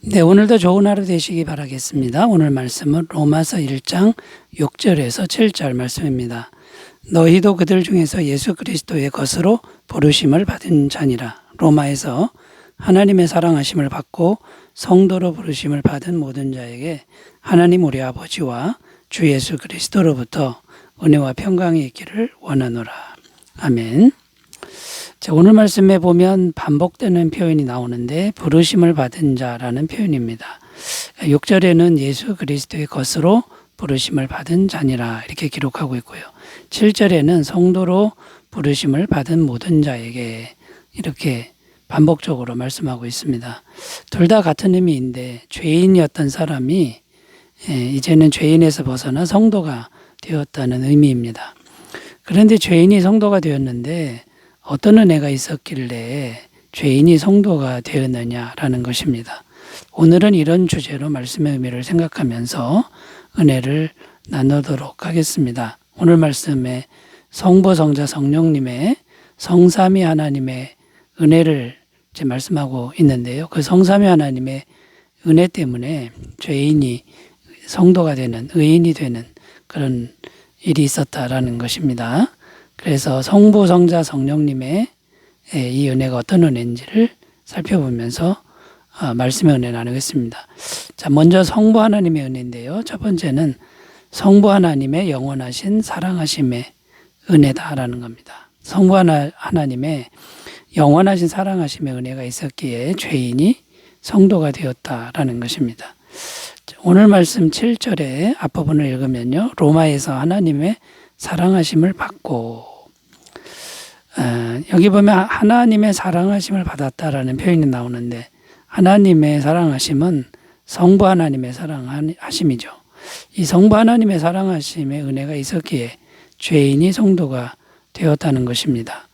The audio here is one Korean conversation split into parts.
네, 오늘도 좋은 하루 되시기 바라겠습니다. 오늘 말씀은 로마서 1장 6절에서 7절 말씀입니다. 너희도 그들 중에서 예수 그리스도의 것으로 부르심을 받은 자니라. 로마에서 하나님의 사랑하심을 받고 성도로 부르심을 받은 모든 자에게 하나님 우리 아버지와 주 예수 그리스도로부터 은혜와 평강이 있기를 원하노라. 아멘. 자, 오늘 말씀에 보면 반복되는 표현이 나오는데 부르심을 받은 자라는 표현입니다. 6절에는 예수 그리스도의 것으로 부르심을 받은 자니라 이렇게 기록하고 있고요. 7절에는 성도로 부르심을 받은 모든 자에게 이렇게 반복적으로 말씀하고 있습니다. 둘 다 같은 의미인데 죄인이었던 사람이 이제는 죄인에서 벗어나 성도가 되었다는 의미입니다. 그런데 죄인이 성도가 되었는데 어떤 은혜가 있었길래 죄인이 성도가 되었느냐라는 것입니다. 오늘은 이런 주제로 말씀의 의미를 생각하면서 은혜를 나누도록 하겠습니다. 오늘 말씀에 성부, 성자, 성령님의 성삼위 하나님의 은혜를 이제 말씀하고 있는데요. 그 성삼위 하나님의 은혜 때문에 죄인이 성도가 되는, 의인이 되는 그런 일이 있었다라는 것입니다. 그래서 성부, 성자, 성령님의 이 은혜가 어떤 은혜인지를 살펴보면서 말씀의 은혜 나누겠습니다. 자, 먼저 성부 하나님의 은혜인데요. 첫 번째는 성부 하나님의 영원하신 사랑하심의 은혜다라는 겁니다. 성부 하나님의 영원하신 사랑하심의 은혜가 있었기에 죄인이 성도가 되었다라는 것입니다. 오늘 말씀 7절에 앞부분을 읽으면요. 로마에서 하나님의 사랑하심을 받고 여기 보면 하나님의 사랑하심을 받았다라는 표현이 나오는데 하나님의 사랑하심은 성부 하나님의 사랑하심이죠. 이 성부 하나님의 사랑하심의 은혜가 있었기에 죄인이 성도가 되었다는 것입니다.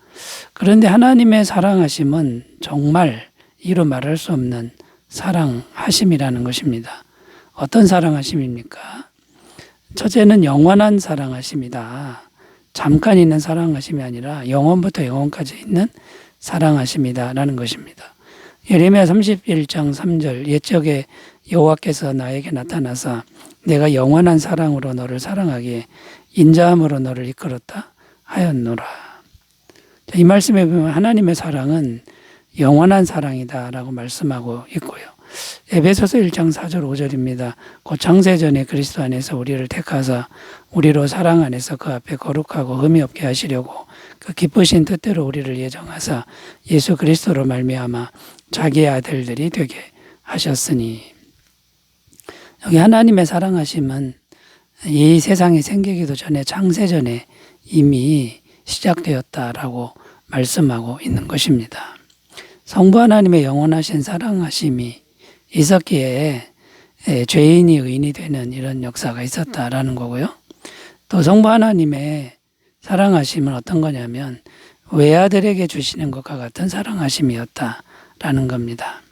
그런데 하나님의 사랑하심은 정말 이루 말할 수 없는 사랑하심이라는 것입니다. 어떤 사랑하심입니까? 첫째는 영원한 사랑하심이다. 잠깐 있는 사랑하심이 아니라 영원부터 영원까지 있는 사랑하심이다라는 것입니다. 예레미야 31장 3절 옛적에 여호와께서 나에게 나타나사 내가 영원한 사랑으로 너를 사랑하기에 인자함으로 너를 이끌었다 하였노라. 이 말씀에 보면 하나님의 사랑은 영원한 사랑이다라고 말씀하고 있고요. 에베소서 1장 4절 5절입니다. 곧 창세전에 그리스도 안에서 우리를 택하사 우리로 사랑 안에서 그 앞에 거룩하고 흠이 없게 하시려고 그 기쁘신 뜻대로 우리를 예정하사 예수 그리스도로 말미암아 자기의 아들들이 되게 하셨으니. 여기 하나님의 사랑하심은 이 세상이 생기기도 전에 창세전에 이미 시작되었다라고 말씀하고 있는 것입니다. 성부 하나님의 영원하신 사랑하심이 있었기에 죄인이 의인이 되는 이런 역사가 있었다라는 거고요. 또 성부 하나님의 사랑하심은 어떤 거냐면 외아들에게 주시는 것과 같은 사랑하심이었다라는 겁니다.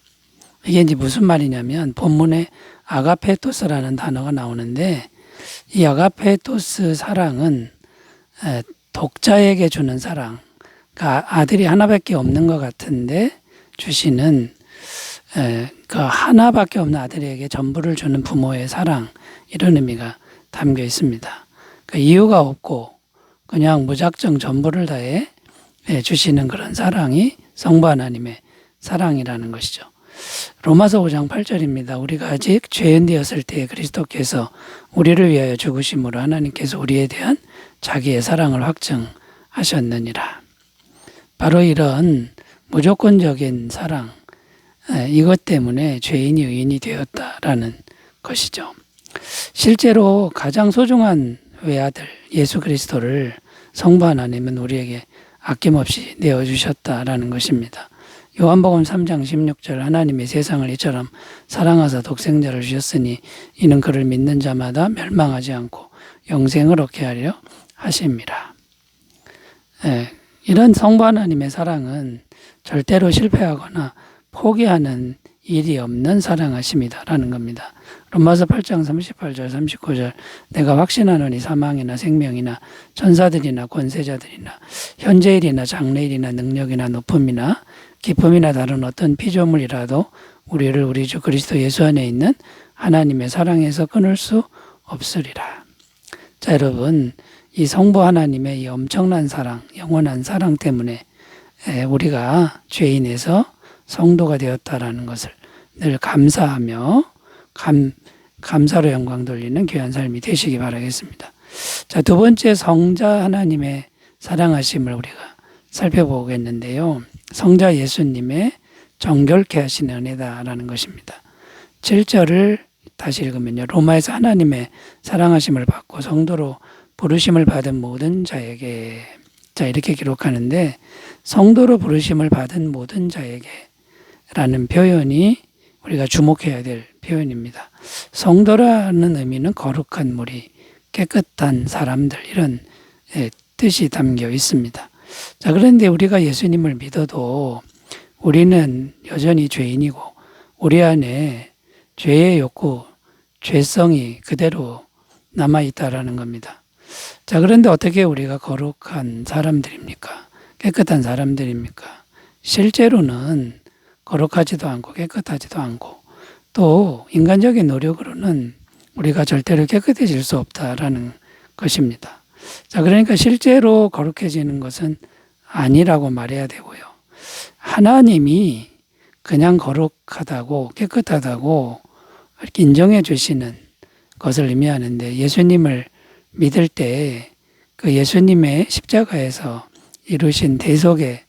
이게 이제 무슨 말이냐면 본문에 아가페토스라는 단어가 나오는데 이 아가페토스 사랑은 독자에게 주는 사랑, 그러니까 아들이 하나밖에 없는 것 같은데 주시는 그 하나밖에 없는 아들에게 전부를 주는 부모의 사랑, 이런 의미가 담겨 있습니다. 그 이유가 없고 그냥 무작정 전부를 다해 주시는 그런 사랑이 성부 하나님의 사랑이라는 것이죠. 로마서 5장 8절입니다. 우리가 아직 죄인 되었을 때에 그리스도께서 우리를 위하여 죽으심으로 하나님께서 우리에 대한 자기의 사랑을 확증하셨느니라. 바로 이런 무조건적인 사랑, 이것 때문에 죄인이 의인이 되었다라는 것이죠. 실제로 가장 소중한 외아들 예수 그리스도를 성부 하나님은 우리에게 아낌없이 내어주셨다라는 것입니다. 요한복음 3장 16절 하나님이 세상을 이처럼 사랑하사 독생자를 주셨으니 이는 그를 믿는 자마다 멸망하지 않고 영생을 얻게 하려 하심이라. 이런 성부 하나님의 사랑은 절대로 실패하거나 포기하는 일이 없는 사랑하심이다라는 겁니다. 로마서 8장 38절 39절 내가 확신하노니 사망이나 생명이나 천사들이나 권세자들이나 현재일이나 장래일이나 능력이나 높음이나 기쁨이나 다른 어떤 피조물이라도 우리를 우리 주 그리스도 예수 안에 있는 하나님의 사랑에서 끊을 수 없으리라. 자, 여러분, 이 성부 하나님의 이 엄청난 사랑, 영원한 사랑 때문에 우리가 죄인에서 성도가 되었다라는 것을 늘 감사하며 감사로 영광 돌리는 귀한 삶이 되시기 바라겠습니다. 자, 두 번째 성자 하나님의 사랑하심을 우리가 살펴보겠는데요. 성자 예수님의 정결케 하시는 은혜다라는 것입니다. 7절을 다시 읽으면요. 로마에서 하나님의 사랑하심을 받고 성도로 부르심을 받은 모든 자에게, 자, 이렇게 기록하는데, 성도로 부르심을 받은 모든 자에게 라는 표현이 우리가 주목해야 될 표현입니다. 성도라는 의미는 거룩한 무리, 깨끗한 사람들, 이런 뜻이 담겨 있습니다. 자, 그런데 우리가 예수님을 믿어도 우리는 여전히 죄인이고 우리 안에 죄의 욕구, 죄성이 그대로 남아있다라는 겁니다. 자, 그런데 어떻게 우리가 거룩한 사람들입니까? 깨끗한 사람들입니까? 실제로는 거룩하지도 않고 깨끗하지도 않고 또 인간적인 노력으로는 우리가 절대로 깨끗해질 수 없다라는 것입니다. 자, 그러니까 실제로 거룩해지는 것은 아니라고 말해야 되고요. 하나님이 그냥 거룩하다고 깨끗하다고 이렇게 인정해 주시는 것을 의미하는데, 예수님을 믿을 때 그 예수님의 십자가에서 이루신 대속의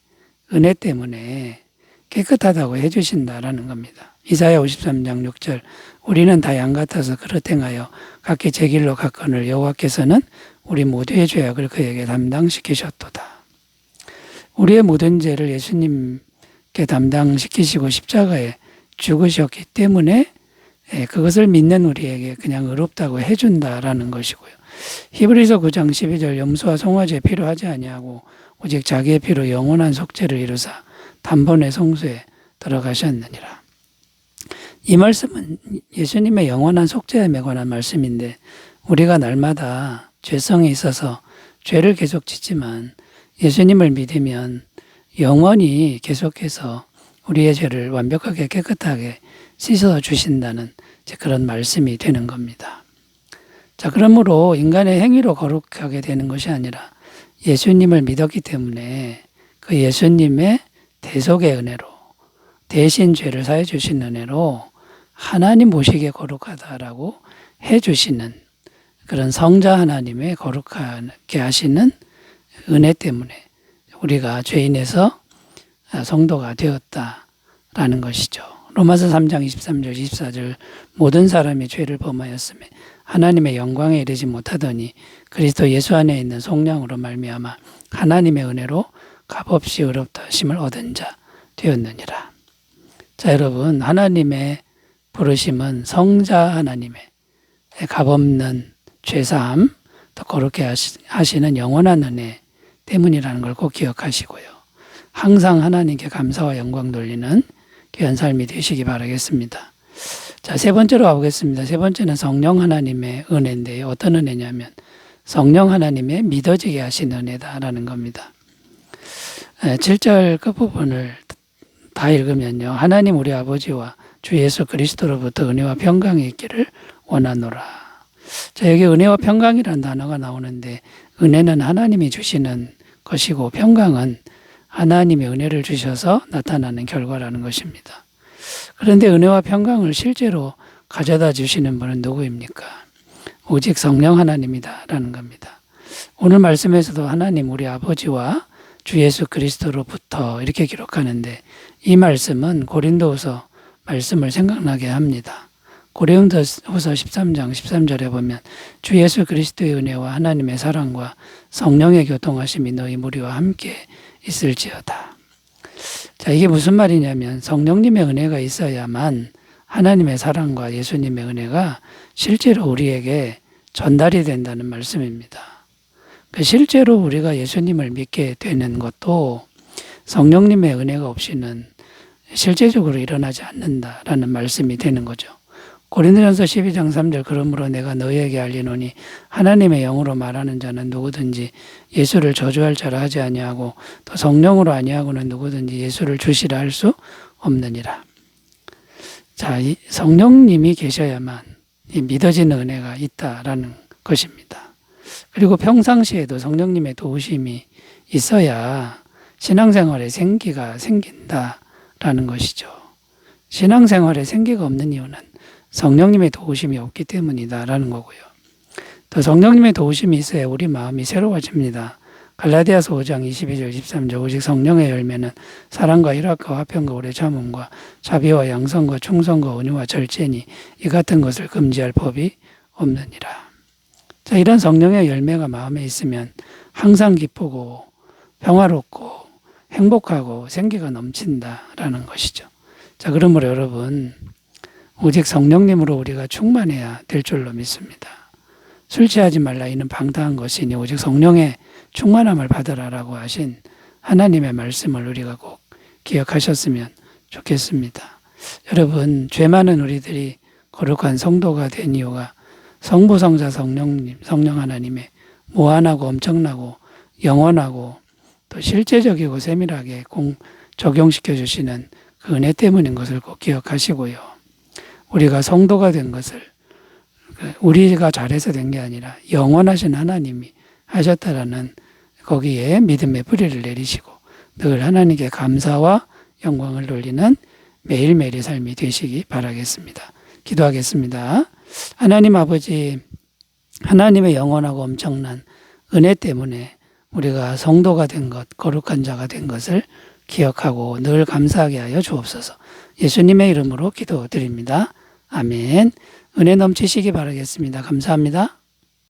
은혜 때문에 깨끗하다고 해주신다라는 겁니다. 이사야 53장 6절, 우리는 다 양 같아서 그릇 행하여 각기 제 길로 갔거늘 여호와께서는 우리 모두의 죄악을 그에게 담당시키셨도다. 우리의 모든 죄를 예수님께 담당시키시고 십자가에 죽으셨기 때문에 그것을 믿는 우리에게 그냥 의롭다고 해준다라는 것이고요. 히브리서 9장 12절, 염소와 송아지의 피로 하지 아니하고 오직 자기의 피로 영원한 속죄를 이루사 단번에 성소에 들어가셨느니라. 이 말씀은 예수님의 영원한 속죄에 관한 말씀인데, 우리가 날마다 죄성이 있어서 죄를 계속 짓지만 예수님을 믿으면 영원히 계속해서 우리의 죄를 완벽하게 깨끗하게 씻어 주신다는 그런 말씀이 되는 겁니다. 자, 그러므로 인간의 행위로 거룩하게 되는 것이 아니라 예수님을 믿었기 때문에 그 예수님의 대속의 은혜로, 대신 죄를 사해 주신 은혜로 하나님 보시기에 거룩하다라고 해 주시는 그런 성자 하나님의 거룩하게 하시는 은혜 때문에 우리가 죄인에서 성도가 되었다라는 것이죠. 로마서 3장 23절 24절, 모든 사람이 죄를 범하였으며 하나님의 영광에 이르지 못하더니 그리스도 예수 안에 있는 속량으로 말미암아 하나님의 은혜로 값없이 의롭다 하심을 얻은 자 되었느니라. 자, 여러분, 하나님의 부르심은 성자 하나님의 값없는 죄사함, 또 거룩게 하시는 영원한 은혜 때문이라는 걸 꼭 기억하시고요. 항상 하나님께 감사와 영광 돌리는 귀한 삶이 되시기 바라겠습니다. 자, 세 번째로 가보겠습니다. 세 번째는 성령 하나님의 은혜인데요. 어떤 은혜냐면 성령 하나님의 믿어지게 하신 은혜다라는 겁니다. 7절 끝부분을 다 읽으면요. 하나님 우리 아버지와 주 예수 그리스도로부터 은혜와 평강이 있기를 원하노라. 자, 여기 은혜와 평강이라는 단어가 나오는데, 은혜는 하나님이 주시는 것이고 평강은 하나님의 은혜를 주셔서 나타나는 결과라는 것입니다. 그런데 은혜와 평강을 실제로 가져다 주시는 분은 누구입니까? 오직 성령 하나님이다라는 겁니다. 오늘 말씀에서도 하나님 우리 아버지와 주 예수 그리스도로부터 이렇게 기록하는데, 이 말씀은 고린도후서 말씀을 생각나게 합니다. 고린도후서 13장 13절에 보면 주 예수 그리스도의 은혜와 하나님의 사랑과 성령의 교통하심이 너희 무리와 함께 있을지어다. 자, 이게 무슨 말이냐면 성령님의 은혜가 있어야만 하나님의 사랑과 예수님의 은혜가 실제로 우리에게 전달이 된다는 말씀입니다. 실제로 우리가 예수님을 믿게 되는 것도 성령님의 은혜가 없이는 실제적으로 일어나지 않는다라는 말씀이 되는 거죠. 고린도전서 12장 3절, 그러므로 내가 너희에게 알리노니 하나님의 영으로 말하는 자는 누구든지 예수를 저주할 자라 하지 아니하고 또 성령으로 아니하고는 누구든지 예수를 주시라 할 수 없느니라. 자, 이 성령님이 계셔야만 이 믿어지는 은혜가 있다라는 것입니다. 그리고 평상시에도 성령님의 도우심이 있어야 신앙생활에 생기가 생긴다라는 것이죠. 신앙생활에 생기가 없는 이유는 성령님의 도우심이 없기 때문이다라는 거고요. 또 성령님의 도우심이 있어야 우리 마음이 새로워집니다. 갈라디아서 5장 22절 23절 오직 성령의 열매는 사랑과 희락과 화평과 오래 참음과 자비와 양선과 충성과 온유와 절제니 이 같은 것을 금지할 법이 없느니라. 자, 이런 성령의 열매가 마음에 있으면 항상 기쁘고 평화롭고 행복하고 생기가 넘친다라는 것이죠. 자, 그러므로 여러분 오직 성령님으로 우리가 충만해야 될 줄로 믿습니다. 술 취하지 말라 이는 방탕한 것이니 오직 성령의 충만함을 받으라라고 하신 하나님의 말씀을 우리가 꼭 기억하셨으면 좋겠습니다. 여러분, 죄 많은 우리들이 거룩한 성도가 된 이유가 성부, 성자, 성령님, 성령 하나님의 무한하고 엄청나고 영원하고 또 실제적이고 세밀하게 적용시켜 주시는 그 은혜 때문인 것을 꼭 기억하시고요. 우리가 성도가 된 것을 우리가 잘해서 된 게 아니라 영원하신 하나님이 하셨다라는 거기에 믿음의 뿌리를 내리시고 늘 하나님께 감사와 영광을 돌리는 매일매일의 삶이 되시기 바라겠습니다. 기도하겠습니다. 하나님 아버지, 하나님의 영원하고 엄청난 은혜 때문에 우리가 성도가 된 것, 거룩한 자가 된 것을 기억하고 늘 감사하게 하여 주옵소서. 예수님의 이름으로 기도드립니다. 아멘. 은혜 넘치시기 바라겠습니다. 감사합니다.